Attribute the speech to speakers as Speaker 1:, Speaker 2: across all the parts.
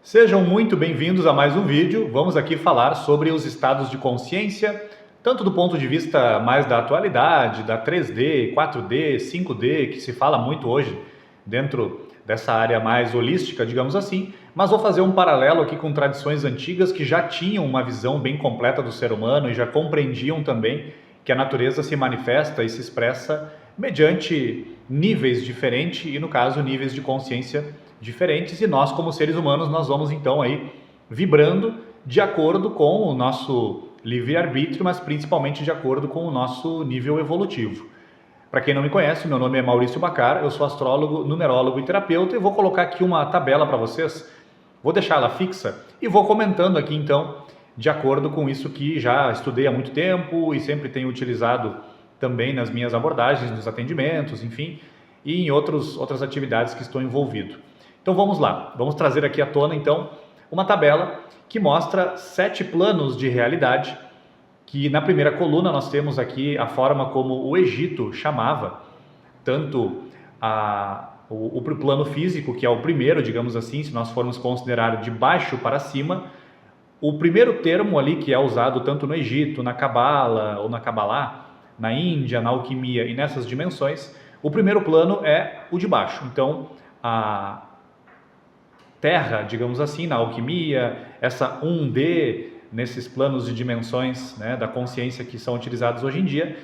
Speaker 1: Sejam muito bem-vindos a mais um vídeo. Vamos aqui falar sobre os estados de consciência, tanto do ponto de vista mais da atualidade, da 3D, 4D, 5D, que se fala muito hoje dentro dessa área mais holística, digamos assim, mas vou fazer um paralelo aqui com tradições antigas que já tinham uma visão bem completa do ser humano e já compreendiam também que a natureza se manifesta e se expressa mediante níveis diferentes e, no caso, níveis de consciência diferentes, e nós, como seres humanos, nós vamos então aí vibrando de acordo com o nosso livre-arbítrio, mas principalmente de acordo com o nosso nível evolutivo. Para quem não me conhece, meu nome é Maurício Bacar, eu sou astrólogo, numerólogo e terapeuta, e vou colocar aqui uma tabela para vocês, vou deixar ela fixa e vou comentando aqui então, de acordo com isso que já estudei há muito tempo e sempre tenho utilizado também nas minhas abordagens, nos atendimentos, enfim, e em outras atividades que estou envolvido. Então vamos lá, vamos trazer aqui à tona então uma tabela que mostra 7 planos de realidade, que na primeira coluna nós temos aqui a forma como o Egito chamava tanto o plano físico, que é o primeiro, digamos assim, se nós formos considerar de baixo para cima, o primeiro termo ali que é usado tanto no Egito, na Cabala ou na Cabalá, na Índia, na alquimia e nessas dimensões, o primeiro plano é o de baixo. Então, a Terra, digamos assim, na alquimia, essa 1D, nesses planos de dimensões, né, da consciência que são utilizados hoje em dia,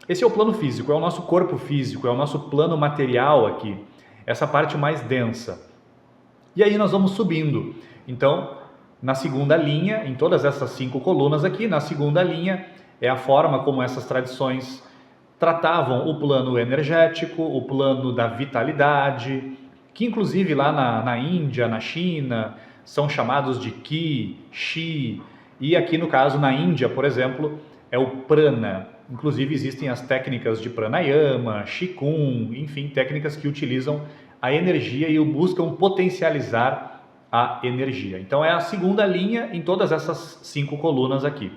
Speaker 1: esse é o plano físico, é o nosso corpo físico, é o nosso plano material aqui, essa parte mais densa. E aí nós vamos subindo. Então, na segunda linha, em todas essas 5 colunas aqui, na segunda linha é a forma como essas tradições tratavam o plano energético, o plano da vitalidade, que inclusive lá na Índia, na China, são chamados de Qi, Chi, e aqui no caso na Índia, por exemplo, é o Prana. Inclusive existem as técnicas de Pranayama, Qigong, enfim, técnicas que utilizam a energia e buscam potencializar a energia. Então é a segunda linha em todas essas 5 colunas aqui.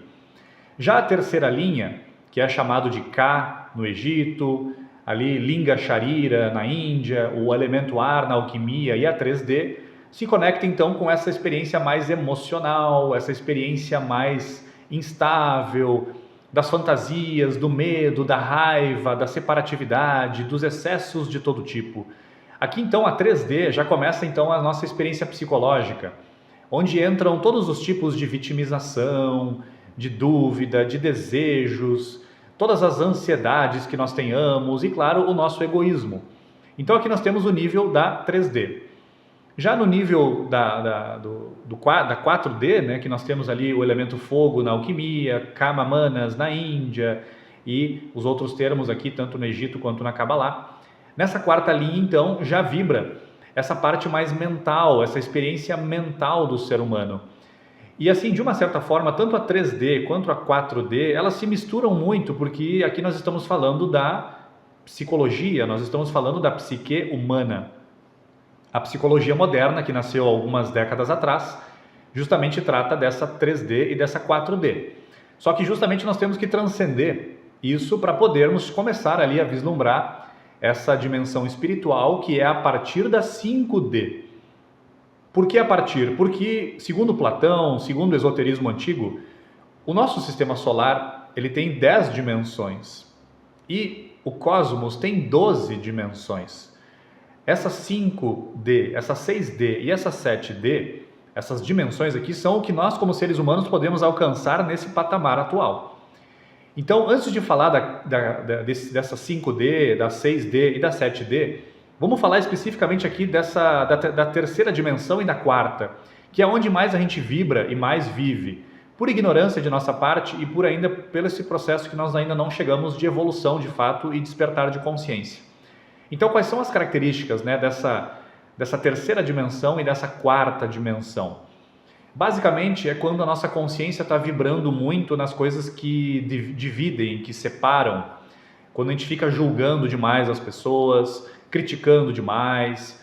Speaker 1: Já a terceira linha, que é chamado de Ka no Egito, ali Linga Sharira na Índia, o elemento ar na alquimia e a 3D, se conecta então com essa experiência mais emocional, essa experiência mais instável, das fantasias, do medo, da raiva, da separatividade, dos excessos de todo tipo. Aqui então a 3D já começa então a nossa experiência psicológica, onde entram todos os tipos de vitimização, de dúvida, de desejos, todas as ansiedades que nós tenhamos e, claro, o nosso egoísmo. Então aqui nós temos o nível da 3D. Já no nível da 4D, né, que nós temos ali o elemento fogo na alquimia, Kama Manas na Índia e os outros termos aqui, tanto no Egito quanto na Kabbalah. Nessa quarta linha, então, já vibra essa parte mais mental, essa experiência mental do ser humano. E assim, de uma certa forma, tanto a 3D quanto a 4D, elas se misturam muito, porque aqui nós estamos falando da psicologia, nós estamos falando da psique humana. A psicologia moderna, que nasceu algumas décadas atrás, justamente trata dessa 3D e dessa 4D. Só que justamente nós temos que transcender isso para podermos começar ali a vislumbrar essa dimensão espiritual que é a partir da 5D. Por que a partir? Porque, segundo Platão, segundo o esoterismo antigo, o nosso sistema solar ele tem 10 dimensões e o cosmos tem 12 dimensões. Essa 5D, essa 6D e essa 7D, essas dimensões aqui são o que nós como seres humanos podemos alcançar nesse patamar atual. Então, antes de falar dessa 5D, da 6D e da 7D, vamos falar especificamente aqui da terceira dimensão e da quarta, que é onde mais a gente vibra e mais vive, por ignorância de nossa parte e por ainda pelo esse processo que nós ainda não chegamos de evolução de fato e despertar de consciência. Então, quais são as características, né, dessa terceira dimensão e dessa quarta dimensão? Basicamente, é quando a nossa consciência está vibrando muito nas coisas que dividem, que separam, quando a gente fica julgando demais as pessoas, criticando demais,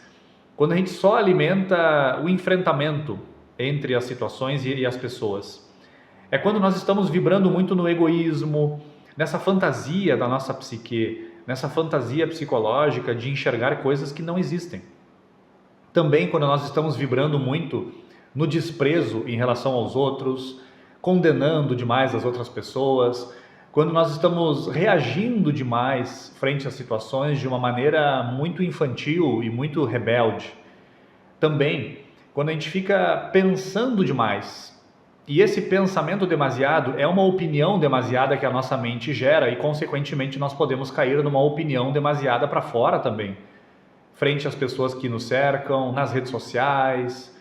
Speaker 1: quando a gente só alimenta o enfrentamento entre as situações e as pessoas. É quando nós estamos vibrando muito no egoísmo, nessa fantasia da nossa psique, nessa fantasia psicológica de enxergar coisas que não existem. Também quando nós estamos vibrando muito no desprezo em relação aos outros, condenando demais as outras pessoas, quando nós estamos reagindo demais frente às situações de uma maneira muito infantil e muito rebelde. Também, quando a gente fica pensando demais, e esse pensamento demasiado é uma opinião demasiada que a nossa mente gera e, consequentemente, nós podemos cair numa opinião demasiada para fora também, frente às pessoas que nos cercam, nas redes sociais.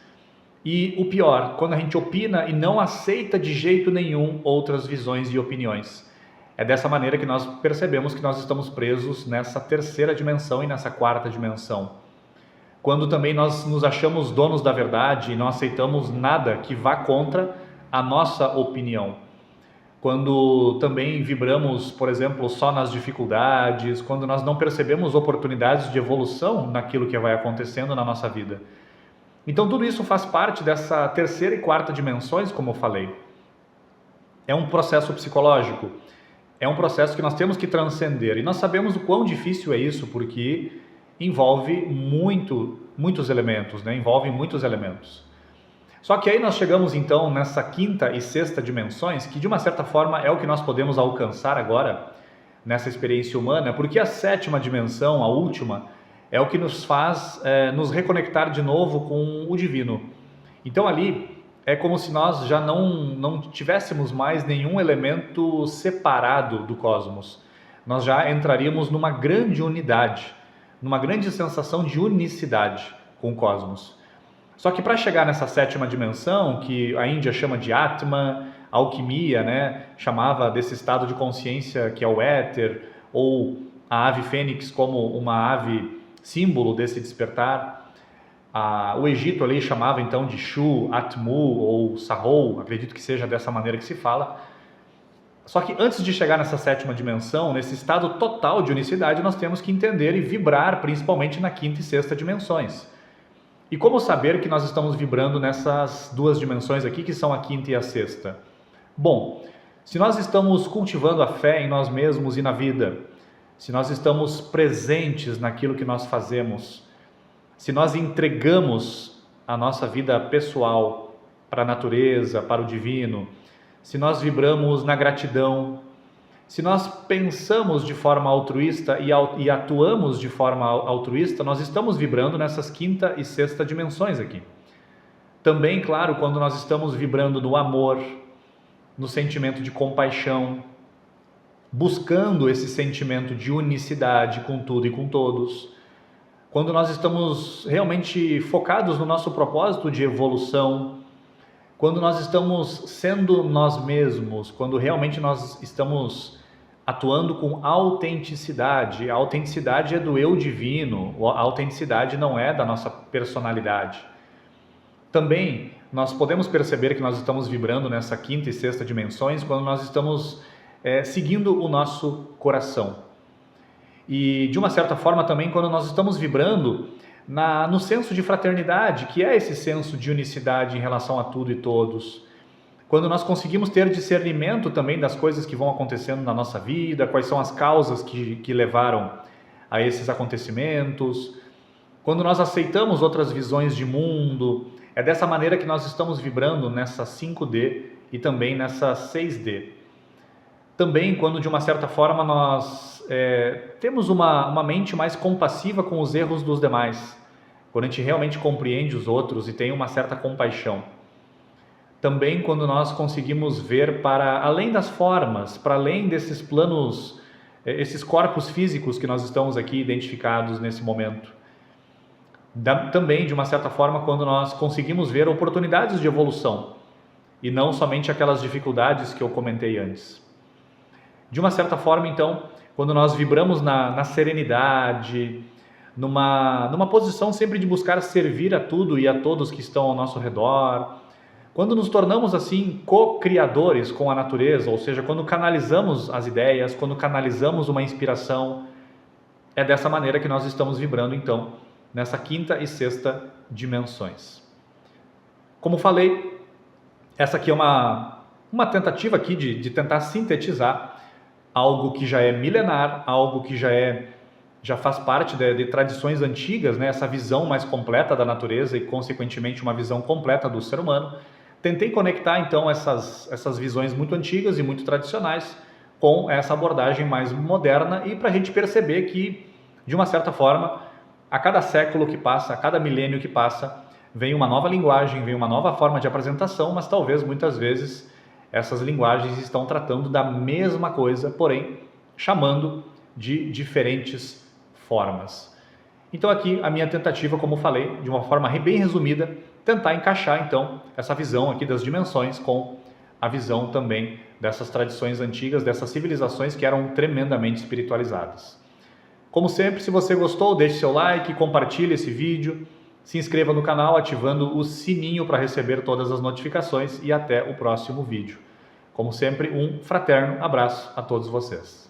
Speaker 1: E o pior, quando a gente opina e não aceita de jeito nenhum outras visões e opiniões. É dessa maneira que nós percebemos que nós estamos presos nessa terceira dimensão e nessa quarta dimensão. Quando também nós nos achamos donos da verdade e não aceitamos nada que vá contra a nossa opinião. Quando também vibramos, por exemplo, só nas dificuldades, quando nós não percebemos oportunidades de evolução naquilo que vai acontecendo na nossa vida. Então tudo isso faz parte dessa terceira e quarta dimensões, como eu falei. É um processo psicológico, é um processo que nós temos que transcender. E nós sabemos o quão difícil é isso, porque envolve muitos elementos, né? Envolve muitos elementos. Só que aí nós chegamos então nessa quinta e sexta dimensões, que de uma certa forma é o que nós podemos alcançar agora nessa experiência humana, porque a sétima dimensão, a última, é o que nos faz nos reconectar de novo com o divino. Então ali é como se nós já não tivéssemos mais nenhum elemento separado do cosmos. Nós já entraríamos numa grande unidade, numa grande sensação de unicidade com o cosmos. Só que para chegar nessa sétima dimensão, que a Índia chama de Atma, a alquimia, né, chamava desse estado de consciência que é o éter, ou a ave fênix como uma ave símbolo desse despertar. O Egito ali chamava então de Shu, Atmu ou Sahou, acredito que seja dessa maneira que se fala. Só que antes de chegar nessa sétima dimensão, nesse estado total de unicidade, nós temos que entender e vibrar principalmente na quinta e sexta dimensões. E como saber que nós estamos vibrando nessas duas dimensões aqui, que são a quinta e a sexta? Bom, se nós estamos cultivando a fé em nós mesmos e na vida, se nós estamos presentes naquilo que nós fazemos, se nós entregamos a nossa vida pessoal para a natureza, para o divino, se nós vibramos na gratidão, se nós pensamos de forma altruísta e atuamos de forma altruísta, nós estamos vibrando nessas quinta e sexta dimensões aqui. Também, claro, quando nós estamos vibrando no amor, no sentimento de compaixão, buscando esse sentimento de unicidade com tudo e com todos, quando nós estamos realmente focados no nosso propósito de evolução, quando nós estamos sendo nós mesmos, quando realmente nós estamos atuando com autenticidade. A autenticidade é do eu divino, a autenticidade não é da nossa personalidade. Também nós podemos perceber que nós estamos vibrando nessa quinta e sexta dimensões quando nós estamos seguindo o nosso coração. E de uma certa forma também quando nós estamos vibrando no senso de fraternidade, que é esse senso de unicidade em relação a tudo e todos. Quando nós conseguimos ter discernimento também das coisas que vão acontecendo na nossa vida, quais são as causas que levaram a esses acontecimentos. Quando nós aceitamos outras visões de mundo, é dessa maneira que nós estamos vibrando nessa 5D e também nessa 6D. Também quando de uma certa forma nós temos uma mente mais compassiva com os erros dos demais, quando a gente realmente compreende os outros e tem uma certa compaixão. Também quando nós conseguimos ver para além das formas, para além desses planos, esses corpos físicos que nós estamos aqui identificados nesse momento. Também, de uma certa forma, quando nós conseguimos ver oportunidades de evolução e não somente aquelas dificuldades que eu comentei antes. De uma certa forma, então, quando nós vibramos na serenidade, numa posição sempre de buscar servir a tudo e a todos que estão ao nosso redor, quando nos tornamos assim co-criadores com a natureza, ou seja, quando canalizamos as ideias, quando canalizamos uma inspiração, é dessa maneira que nós estamos vibrando então nessa quinta e sexta dimensões. Como falei, essa aqui é uma tentativa aqui de tentar sintetizar algo que já é milenar, algo que já é já faz parte de tradições antigas, né? Essa visão mais completa da natureza e, consequentemente, uma visão completa do ser humano. Tentei conectar, então, essas visões muito antigas e muito tradicionais com essa abordagem mais moderna e para a gente perceber que, de uma certa forma, a cada século que passa, a cada milênio que passa, vem uma nova linguagem, vem uma nova forma de apresentação, mas talvez, muitas vezes, essas linguagens estão tratando da mesma coisa, porém, chamando de diferentes formas. Então aqui a minha tentativa, como falei, de uma forma bem resumida, tentar encaixar então essa visão aqui das dimensões com a visão também dessas tradições antigas, dessas civilizações que eram tremendamente espiritualizadas. Como sempre, se você gostou, deixe seu like, compartilhe esse vídeo, se inscreva no canal ativando o sininho para receber todas as notificações e até o próximo vídeo. Como sempre, um fraterno abraço a todos vocês.